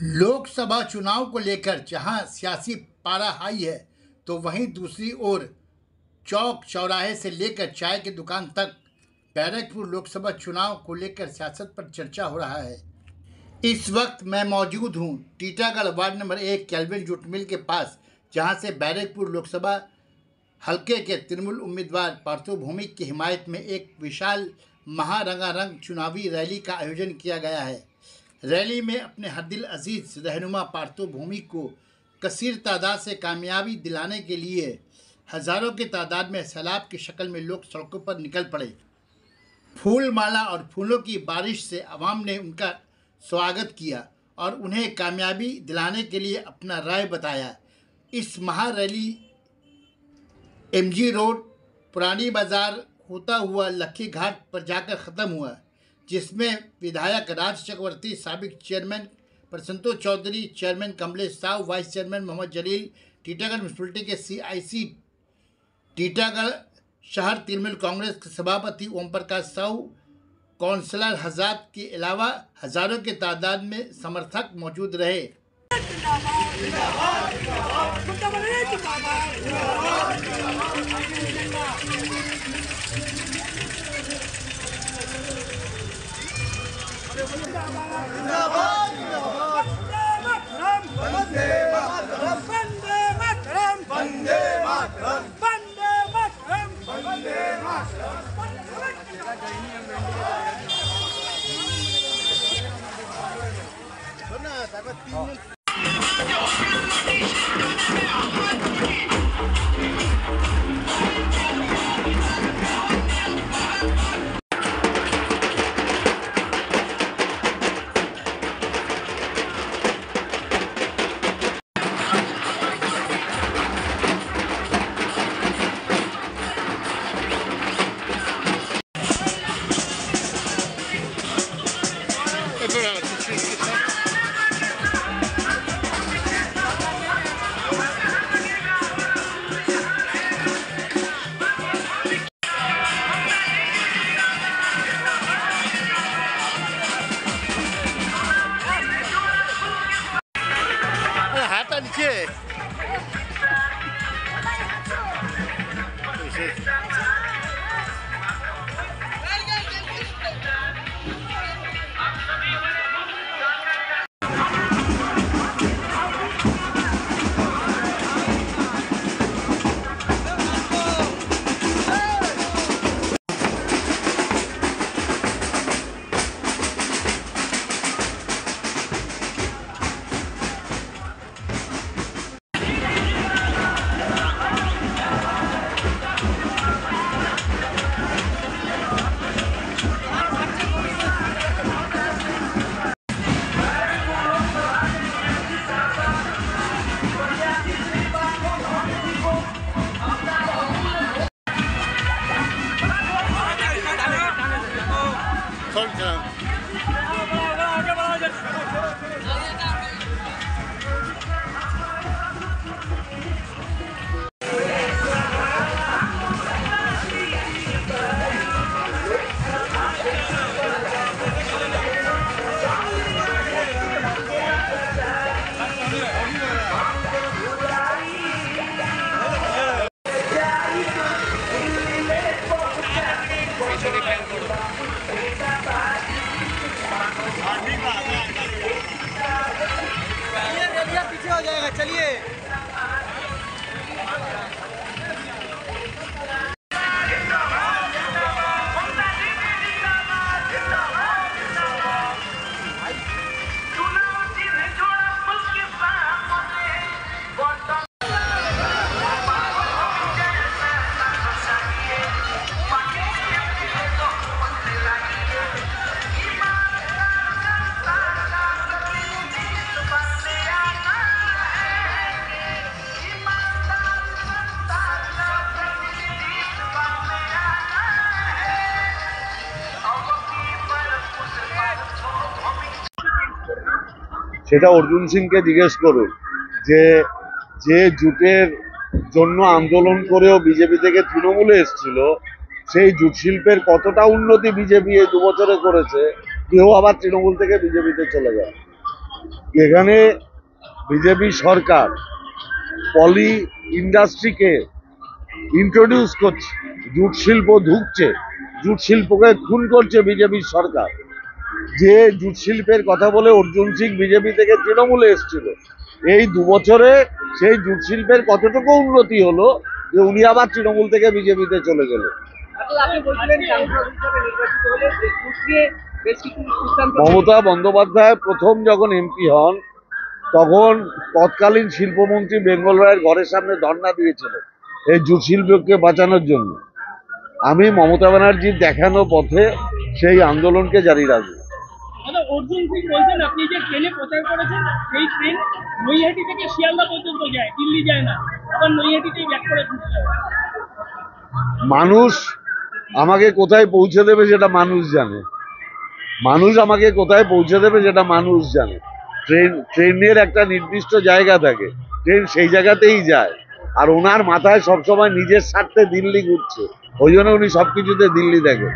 लोकसभा चुनाव को लेकर जहां सियासी पारा हाई है, तो वहीं दूसरी ओर चौक चौराहे से लेकर चाय की दुकान तक बैरकपुर लोकसभा चुनाव को लेकर सियासत पर चर्चा हो रहा है। इस वक्त मैं मौजूद हूं Titagarh ward number 1 Kelvin jute mill के पास, जहां से बैरकपुर लोकसभा हल्के के तृणमूल उम्मीदवार पार्थो भौमिक की हिमायत में एक विशाल महारंगारंग चुनावी रैली का आयोजन किया गया है। रैली में अपने हरदिल अजीज रहनुमा पार्थो भौमिक को कसीर तादाद से कामयाबी दिलाने के लिए हजारों की तादाद में सैलाब की शक्ल में लोग सड़कों पर निकल पड़े। फूल माला और फूलों की बारिश से आवाम ने उनका स्वागत किया और उन्हें कामयाबी दिलाने के लिए अपना राय बताया। इस महारैली एमजी रोड, पुरानी बाजार होता हुआ लक्की घाट पर जाकर ख़त्म हुआ, जिसमें विधायक राज चक्रवर्ती, साबिक chairman Prasanto Chowdhury, chairman Kamlesh Sahu, vice chairman Mohammad Jalil, Titagarh municipality के CIC टीटागढ़ शहर तृणमूल कांग्रेस के सभापति ओम प्रकाश साहू, काउंसलर हजात के अलावा हजारों की तादाद में समर्थक मौजूद रहे। हाथ नीचे पीछे हो जाएगा। चलिए সেটা অর্জুন সিংকে জিজ্ঞেস করুন যে যে জুটের জন্য আন্দোলন করেও বিজেপি থেকে তৃণমূলে এসেছিল, সেই জুট শিল্পের কতটা উন্নতি বিজেপি এই 2 বছরে করেছে, কেউ আবার তৃণমূল থেকে বিজেপিতে চলে যায়। এখানে বিজেপি সরকার পলি ইন্ডাস্ট্রিকে ইন্ট্রোডিউস করছে, জুট শিল্প ঢুকছে, জুট শিল্পকে খুন করছে বিজেপির সরকার। যে জুট শিল্পের কথা বলে অর্জুন সিং বিজেপি থেকে তৃণমূলে এসেছিল, এই 2 বছরে সেই জুট শিল্পের কতটুকু উন্নতি হলো যে উনি আবার তৃণমূল থেকে বিজেপিতে চলে গেলেন। মমতা বন্দ্যোপাধ্যায় প্রথম যখন এমপি হন তখন তৎকালীন শিল্পমন্ত্রী বেঙ্গল রায়ের ঘরের সামনে ধর্ণা দিয়েছিলেন এই জুট শিল্পকে বাঁচানোর জন্য। আমি মমতা ব্যানার্জির দেখানো পথে সেই আন্দোলনকে জারি রাখবো। অর্জুন সিং বলছেন আপনি যে ট্রেনে প্রচার করেছেন সেই ট্রেন নৈহাটি থেকে শিয়ালদা পর্যন্ত যায়, দিল্লি যায় না, আবার নৈহাটিতেই ব্যাক করে ফিরতে হয়। মানুষ আমাকে কোথায় পৌঁছে দেবে সেটা মানুষ জানে, মানুষ আমাকে কোথায় পৌঁছে দেবে সেটা মানুষ জানে। ট্রেনের একটা নির্দিষ্ট জায়গা থাকে, ট্রেন সেই জায়গাতেই যায়। আর ওনার মাথায় সবসময় নিজের স্বার্থে দিল্লি ঘুরছে, ওই জন্য উনি সবকিছুতে দিল্লি দেখেন।